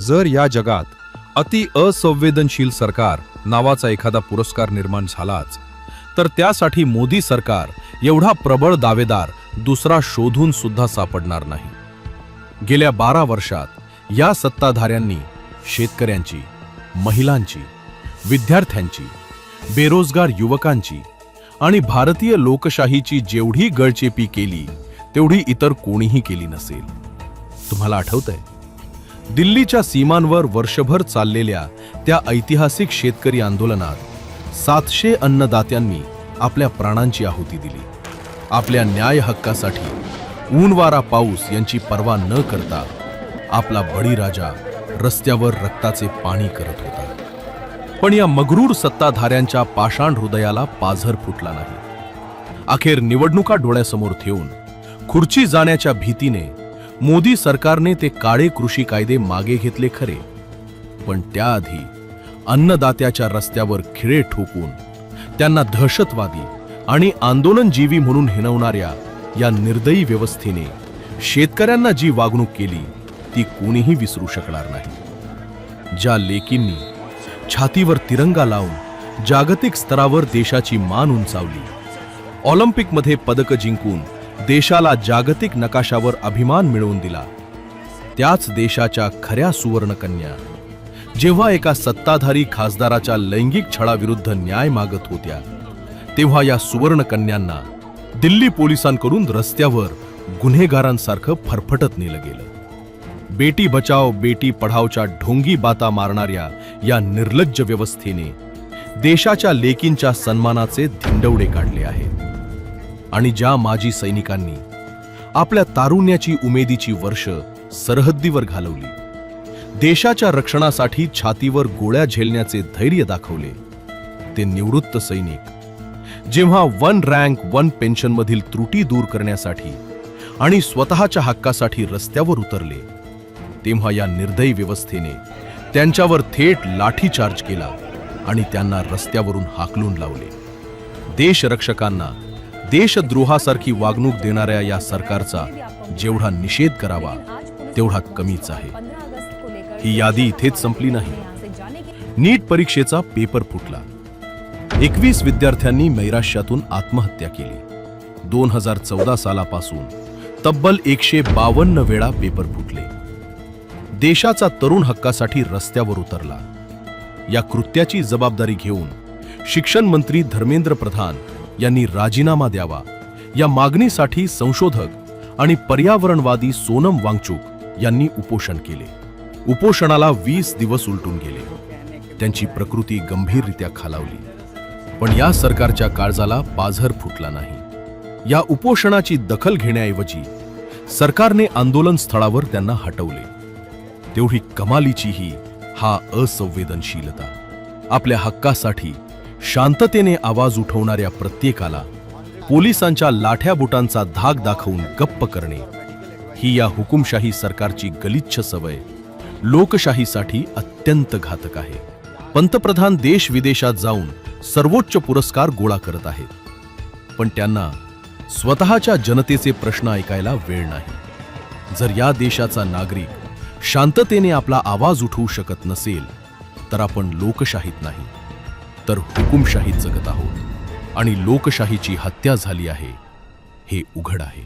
जर या जगात अति असंवेदनशील सरकार नावाचा एखादा पुरस्कार निर्माण झालाच तर त्यासाठी मोदी सरकार एवढा प्रबळ दावेदार दुसरा शोधून सुद्धा सापडणार नाही। गेल्या 12 वर्षात या सत्ताधाऱ्यांनी शेतकऱ्यांची, महिलांची, विद्यार्थ्यांची, बेरोजगार युवकांची आणि भारतीय लोकशाहीची जेवढी गळचेपी केली तेवढी इतर कोणीही केली नसेल। तुम्हाला आठवतंय दिल्लीच्या सीमांवर वर्षभर चाललेल्या त्या ऐतिहासिक शेतकरी आंदोलनात 700 अन्नदात्यांनी आपल्या प्राणांची आहुती दिली। आपल्या न्याय हक्कासाठी ऊन वारा पाऊस यांची पर्वा न करता आपला बळीराजा रस्त्यावर रक्ताचे पाणी करत होता। पण या मगरूर सत्ताधाऱ्यांच्या पाषाण हृदयाला पाझर फुटला नाही। अखेर निवडणुका डोळ्यासमोर ठेवून खुर्ची जाण्याच्या भीतीने मोदी सरकारने ते काळे कृषी कायदे मागे घेतले खरे, पण त्याआधी अन्नदात्याच्या रस्त्यावर खिळे ठोकून त्यांना दहशतवादी आणि आंदोलनजीवी म्हणून हिणवणाऱ्या या निर्दयी व्यवस्थेने शेतकऱ्यांना जी वागणूक केली ती कोणीही विसरू शकणार नाही। ज्या लेकींनी छातीवर तिरंगा लावून जागतिक स्तरावर देशाची मान उंचावली, ऑलिम्पिकमध्ये पदक जिंकून देशाला जागतिक नकाशावर अभिमान मिळवून दिला, त्याच देशाच्या खऱ्या सुवर्णकन्या जेव्हा एका सत्ताधारी खासदाराच्या लैंगिक छळाविरुद्ध न्याय मागत होत्या तेव्हा या सुवर्णकन्यांना दिल्ली पोलिसांकडून रस्त्यावर गुन्हेगारांसारखं फरफटत नेलं गेलं। बेटी बचाओ बेटी पढाओच्या ढोंगी बाता मारणाऱ्या या निर्लज्ज व्यवस्थेने देशाच्या लेकींच्या सन्मानाचे धिंडवडे काढले आहेत। आणि ज्या माजी सैनिकांनी आपल्या तारुण्याची उमेदीची वर्ष सरहद्दीवर घालवली, देशाच्या रक्षणासाठी छातीवर गोळ्या झेलण्याचे धैर्य दाखवले, ते निवृत्त सैनिक जेव्हा 1 रँक 1 पेन्शन मधील त्रुटी दूर करण्यासाठी आणि स्वतःच्या हक्कासाठी रस्त्यावर उतरले तेव्हा या निर्दयी व्यवस्थेने त्यांच्यावर थेट लाठीचार्ज केला आणि त्यांना रस्त्यावरून हाकलून लावले। देशरक्षकांना देशद्रोहासारखी वागणूक देणाऱ्या या सरकारचा जेवढा निषेध करावा तेवढा कमीच आहे। ही यादी इथेच संपली नाही। नीट परीक्षेचा पेपर फुटला, 21 विद्यार्थ्यांनी नैराश्यातून आत्महत्या केली। 2014 सालापासून तब्बल 152 वेळा पेपर फुटले। देशाचा तरुण हक्कासाठी रस्त्यावर उतरला। या कृत्याची जबाबदारी घेऊन शिक्षण मंत्री धर्मेंद्र प्रधान यांनी राजीनामा द्यावा या मागणीसाठी संशोधक आणि पर्यावरणवादी सोनम वांगचुक यांनी उपोषण केले। उपोषणाला 20 दिवस उलटून गेले। त्यांची प्रकृती गंभीररित्या खालावली, पण या सरकारच्या काळजाला पाझर फुटला नाही। या उपोषणाची दखल घेण्याऐवजी सरकारने आंदोलन स्थळावर त्यांना हटवले। तेवढी कमालीची ही हा असंवेदनशीलता। आपल्या हक्कासाठी शांततेने आवाज उठवणाऱ्या प्रत्येकाला पोलिसांच्या लाठ्या बुटांचा धाक दाखवून गप्प करणे ही या हुकुमशाही सरकारची गलिच्छ सवय लोकशाहीसाठी अत्यंत घातक आहे। पंतप्रधान देश विदेशात जाऊन सर्वोच्च पुरस्कार गोळा करत आहेत, पण त्यांना स्वतःच्या जनतेचे प्रश्न ऐकायला वेळ नाही। जर या देशाचा नागरिक शांततेने आपला आवाज उठवू शकत नसेल तर आपण लोकशाहीत नाही तर हुकुमशाहीत जगत आहोत आणि लोकशाहीची हत्या झाली आहे हे उघड आहे।